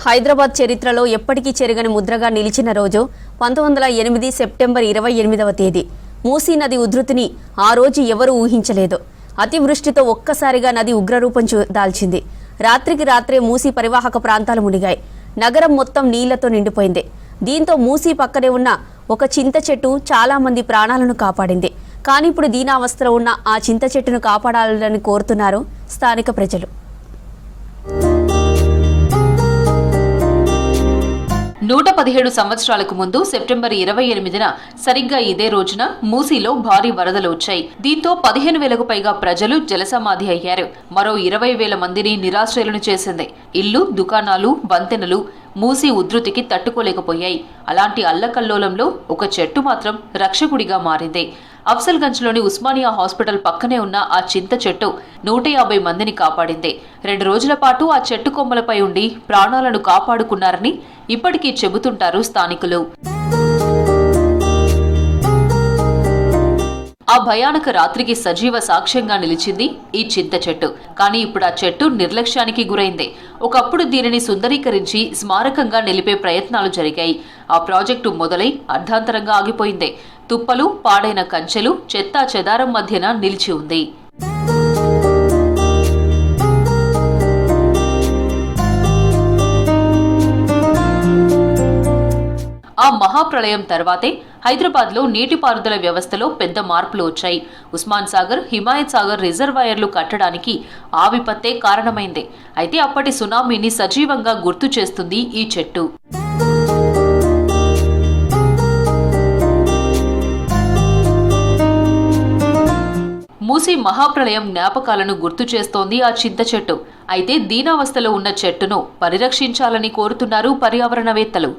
హైదరాబాద్ చరిత్రలో ఎప్పటికీ చెరగని ముద్రగా నిలిచిన రోజు 1908 సెప్టెంబర్ 28వ తేదీ. మూసీ నది ఉధృతిని ఆ రోజు ఎవరూ ఊహించలేదు. అతివృష్టితో ఒక్కసారిగా నది ఉగ్రరూపం దాల్చింది. రాత్రికి రాత్రే మూసీ పరివాహక ప్రాంతాలు మునిగాయి. నగరం మొత్తం నీళ్లతో నిండిపోయింది. దీంతో మూసీ పక్కనే ఉన్న ఒక చింత చెట్టు చాలా మంది ప్రాణాలను కాపాడింది. కానీ ఇప్పుడు దీనావస్థలో ఉన్న ఆ చింత చెట్టును కాపాడాలని కోరుతున్నారు స్థానిక ప్రజలు. 117 సంవత్సరాలకు ముందు సెప్టెంబర్ 28న సరిగ్గా ఇదే రోజున మూసీలో భారీ వరదలు వచ్చాయి. దీంతో 15,000కు పైగా ప్రజలు జలసమాధి అయ్యారు. మరో 20,000 మందిని నిరాశ్రయులను చేసింది. ఇల్లు, దుకాణాలు, వంతెనలు మూసీ ఉధృతికి తట్టుకోలేకపోయాయి. అలాంటి అల్లకల్లోలంలో ఒక చెట్టు మాత్రం రక్షకుడిగా మారింది. అఫ్జల్గంజ్లోని ఉస్మానియా హాస్పిటల్ పక్కనే ఉన్న ఆ చింత చెట్టు 150 మందిని కాపాడింది. 2 రోజుల పాటు ఆ చెట్టు కొమ్మలపై ఉండి ప్రాణాలను కాపాడుకున్నారని ఇప్పటికీ చెబుతుంటారు స్థానికులు. ఆ భయానక రాత్రికి సజీవ సాక్ష్యంగా నిలిచింది ఈ చింత చెట్టు. కానీ ఇప్పుడు ఆ చెట్టు నిర్లక్ష్యానికి గురైంది. ఒకప్పుడు దీనిని సుందరీకరించి స్మారకంగా నిలిపే ప్రయత్నాలు జరిగాయి. ఆ ప్రాజెక్టు మొదలై అర్ధాంతరంగా ఆగిపోయింది. తుప్పలు, పాడైన కంచెలు, చెత్తా చెదారం మధ్యన నిలిచి ఉంది. ఆ మహాప్రళయం తర్వాతే హైదరాబాద్లో నీటిపారుదల వ్యవస్థలో పెద్ద మార్పులు వచ్చాయి. ఉస్మాన్ సాగర్, హిమాయత్ సాగర్ రిజర్వాయర్లు కట్టడానికి ఆ విపత్తే కారణమైంది. అయితే అప్పటి సునామీని సజీవంగా గుర్తు చేస్తుంది ఈ చెట్టు. మూసీ మహాప్రళయం జ్ఞాపకాలను గుర్తు చేస్తోంది ఆ చింత చెట్టు. అయితే దీనావస్థలో ఉన్న చెట్టును పరిరక్షించాలని కోరుతున్నారు పర్యావరణవేత్తలు.